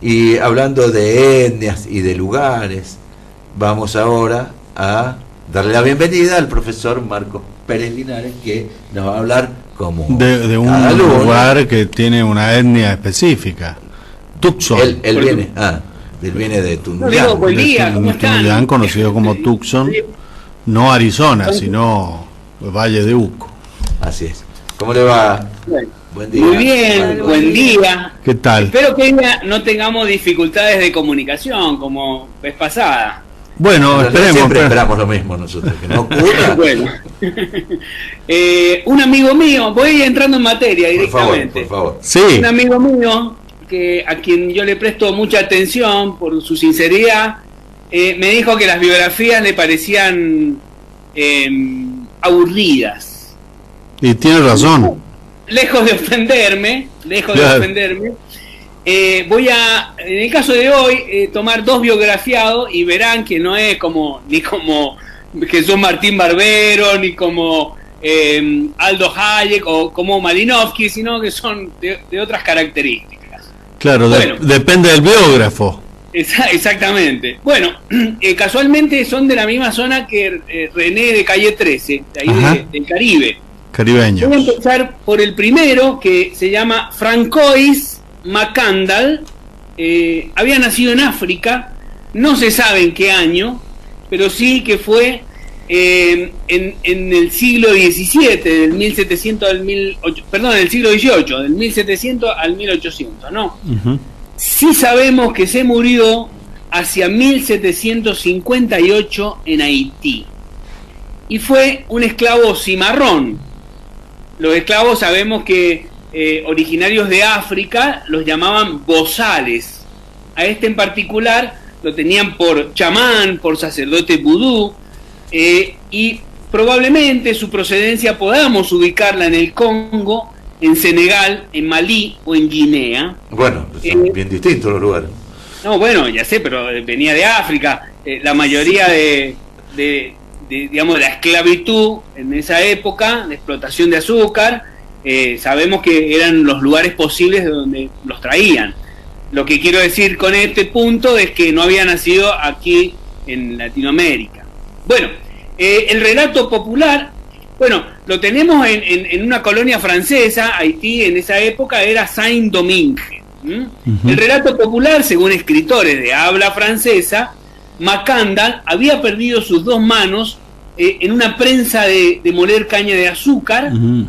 Y hablando de etnias y de lugares, vamos ahora a darle la bienvenida al profesor Marcos Pérez Linares, que nos va a hablar como de un lugar que tiene una etnia específica. Tucson. Él viene de Tunuyán. No, buen día, ¿cómo están? Tunuyán, conocido como Tucson, no Arizona, sino Valle de Uco. Así es. ¿Cómo le va? Buen día. Muy bien, buen día. ¿Qué tal? Espero que no tengamos dificultades de comunicación como vez pasada. Bueno, esperemos. Siempre esperamos lo mismo nosotros, que no ocurra. Bueno, un amigo mío, voy entrando en materia directamente. Por favor. Sí. Un amigo mío, a quien yo le presto mucha atención por su sinceridad, me dijo que las biografías le parecían aburridas. Y tiene razón. Lejos de ofenderme, en el caso de hoy, tomar dos biografiados y verán que no es ni como Jesús Martín Barbero, ni como Aldo Hayek o como Malinowski, sino que son de otras características. Claro, bueno, depende del biógrafo. Exactamente. Bueno, casualmente son de la misma zona que René de Calle 13, de ahí del Caribe. Caribeños. Voy a empezar por el primero, que se llama Francois Macandal. Había nacido en África, no se sabe en qué año, pero sí que fue en el siglo XVII, del 1700 al el siglo XVIII, del 1700 al 1800, ¿no? Uh-huh. Sí sabemos que se murió hacia 1758 en Haití, y fue un esclavo cimarrón. Los esclavos sabemos que originarios de África los llamaban bozales. A este en particular lo tenían por chamán, por sacerdote vudú, y probablemente su procedencia podamos ubicarla en el Congo, en Senegal, en Malí o en Guinea. Bueno, son bien distintos los lugares. No, bueno, ya sé, pero venía de África. La mayoría digamos, la esclavitud en esa época, de explotación de azúcar, sabemos que eran los lugares posibles de donde los traían. Lo que quiero decir con este punto es que no había nacido aquí en Latinoamérica. Bueno, el relato popular, lo tenemos en una colonia francesa. Haití en esa época era Saint-Domingue. Uh-huh. El relato popular, según escritores de habla francesa, Macandal había perdido sus dos manos en una prensa de moler caña de azúcar. Uh-huh.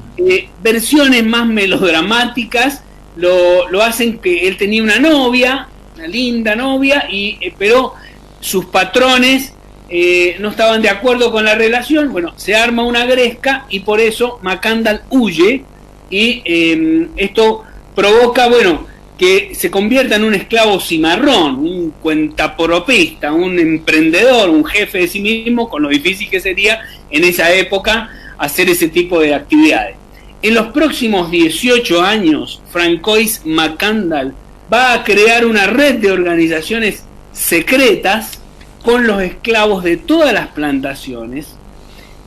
Versiones más melodramáticas lo hacen que él tenía una novia, una linda novia, pero sus patrones no estaban de acuerdo con la relación. Bueno, se arma una gresca y por eso Macandal huye, y esto provoca, que se convierta en un esclavo cimarrón, un cuentapropista, un emprendedor, un jefe de sí mismo, con lo difícil que sería en esa época hacer ese tipo de actividades. En los próximos 18 años, Francois Macandal va a crear una red de organizaciones secretas con los esclavos de todas las plantaciones.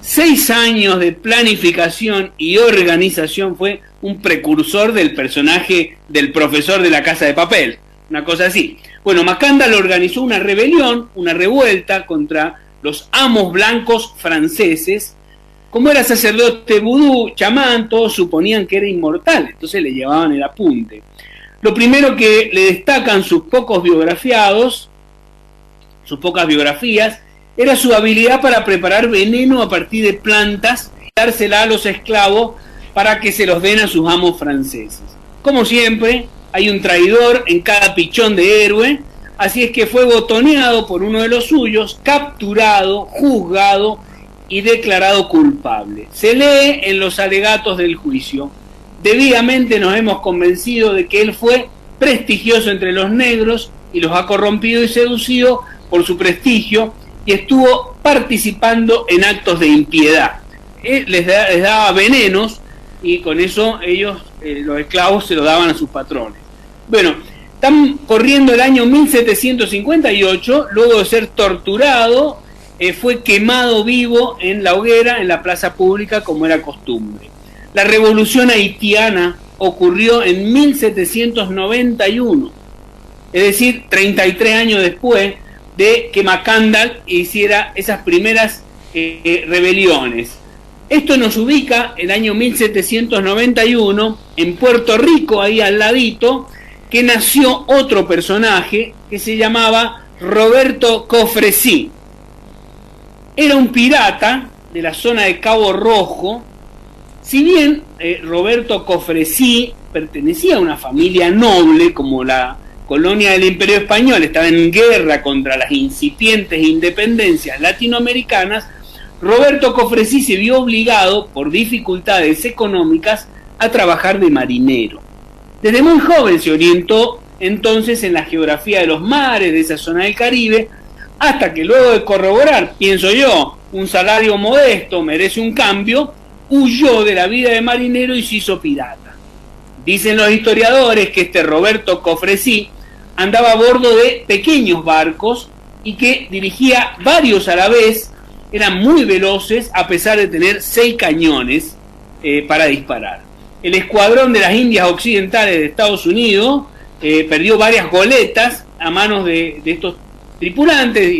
6 años de planificación y organización. Fue un precursor del personaje del profesor de La Casa de Papel, una cosa así. Bueno, Macandal organizó una rebelión, una revuelta contra los amos blancos franceses. Como era sacerdote vudú, chamán, todos suponían que era inmortal, entonces le llevaban el apunte. Lo primero que le destacan sus pocas biografías, era su habilidad para preparar veneno a partir de plantas y dársela a los esclavos para que se los den a sus amos franceses. Como siempre, hay un traidor en cada pichón de héroe, así es que fue botoneado por uno de los suyos, capturado, juzgado y declarado culpable. Se lee en los alegatos del juicio. Debidamente nos hemos convencido de que él fue prestigioso entre los negros y los ha corrompido y seducido por su prestigio, y estuvo participando en actos de impiedad. Les daba venenos, y con eso ellos, los esclavos, se lo daban a sus patrones. Bueno, están corriendo el año 1758, luego de ser torturado, fue quemado vivo en la hoguera en la plaza pública, como era costumbre. La revolución haitiana ocurrió en 1791. es decir, 33 años después de que Macandal hiciera esas primeras rebeliones. Esto nos ubica el año 1791 en Puerto Rico, ahí al ladito, que nació otro personaje que se llamaba Roberto Cofresí. Era un pirata de la zona de Cabo Rojo. Si bien Roberto Cofresí pertenecía a una familia noble, como la colonia del Imperio Español estaba en guerra contra las incipientes independencias latinoamericanas, Roberto Cofresí se vio obligado, por dificultades económicas, a trabajar de marinero. Desde muy joven se orientó entonces en la geografía de los mares de esa zona del Caribe, hasta que luego de corroborar, pienso yo, un salario modesto merece un cambio, huyó de la vida de marinero y se hizo pirata. Dicen los historiadores que este Roberto Cofresí andaba a bordo de pequeños barcos y que dirigía varios a la vez. Eran muy veloces a pesar de tener 6 cañones para disparar. El escuadrón de las Indias Occidentales de Estados Unidos perdió varias goletas a manos de estos tripulantes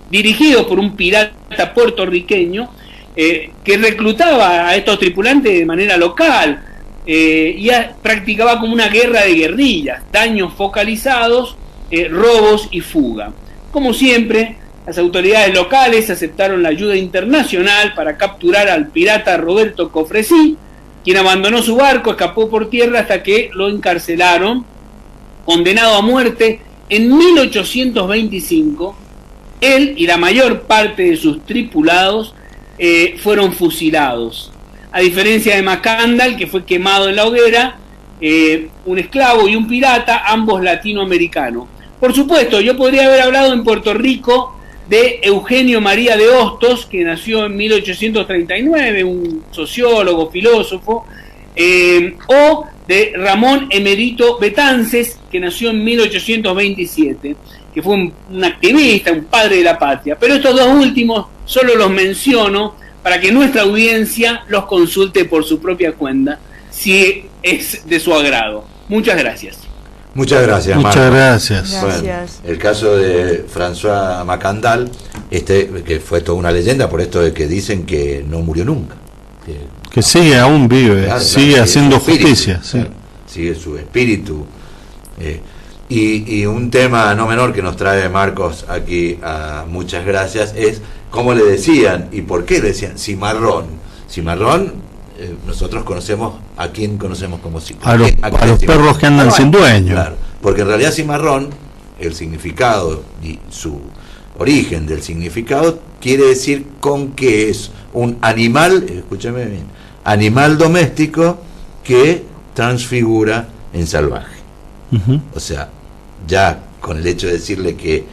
dirigidos por un pirata puertorriqueño que reclutaba a estos tripulantes de manera local y practicaba como una guerra de guerrillas, daños focalizados, robos y fuga. Como siempre, las autoridades locales aceptaron la ayuda internacional para capturar al pirata Roberto Cofresí, quien abandonó su barco, escapó por tierra hasta que lo encarcelaron, condenado a muerte en 1825. Él y la mayor parte de sus tripulados fueron fusilados. A diferencia de Macandal, que fue quemado en la hoguera, un esclavo y un pirata, ambos latinoamericanos. Por supuesto, yo podría haber hablado en Puerto Rico de Eugenio María de Hostos, que nació en 1839, un sociólogo, filósofo, o de Ramón Emerito Betances, que nació en 1827, que fue un activista, un padre de la patria. Pero estos dos últimos solo los menciono para que nuestra audiencia los consulte por su propia cuenta, si es de su agrado. Muchas gracias. Muchas gracias, Marco. Muchas gracias. Bueno, el caso de François Macandal, que fue toda una leyenda por esto de que dicen que no murió nunca. Que sigue, aún vive, claro, sigue haciendo espíritu, justicia. Sí. Claro, sigue su espíritu. Y un tema no menor que nos trae Marcos aquí, muchas gracias, es cómo le decían y por qué le decían cimarrón. Cimarrón, nosotros conocemos, ¿a quién conocemos como cimarrón? A los perros que andan sin dueño. Claro, porque en realidad cimarrón, el significado y su origen del significado quiere decir con que es un animal, escúchame bien, animal doméstico que transfigura en salvaje. O sea, ya con el hecho de decirle que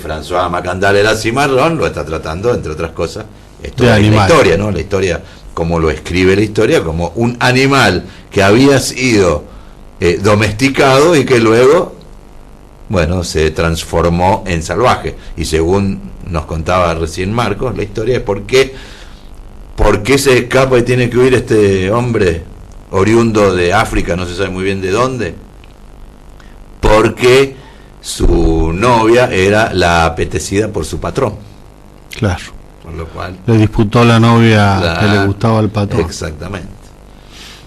François Macandal era cimarrón, lo está tratando, entre otras cosas, esto es la historia, ¿no? La historia, como lo escribe la historia, como un animal que había sido domesticado y que luego, bueno, se transformó en salvaje. Y según nos contaba recién Marcos, la historia es por qué se escapa y tiene que huir este hombre oriundo de África, no se sabe muy bien de dónde, porque su novia era la apetecida por su patrón. Claro. Por lo cual le disputó la novia que le gustaba al patrón. Exactamente.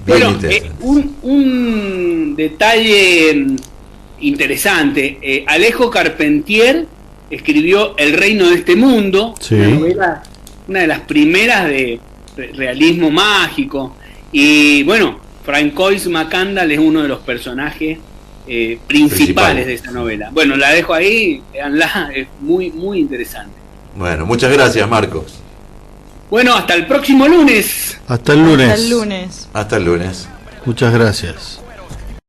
Bien. Bueno, un detalle interesante. Alejo Carpentier escribió El reino de este mundo, sí, una novela, una de las primeras de realismo mágico. Y bueno, Francois Macandal es uno de los personajes principales de esa novela. Bueno, la dejo ahí, leanla, es muy, muy interesante. Bueno, muchas gracias, Marcos. Bueno, hasta el próximo lunes. Hasta el lunes. Hasta el lunes. Muchas gracias.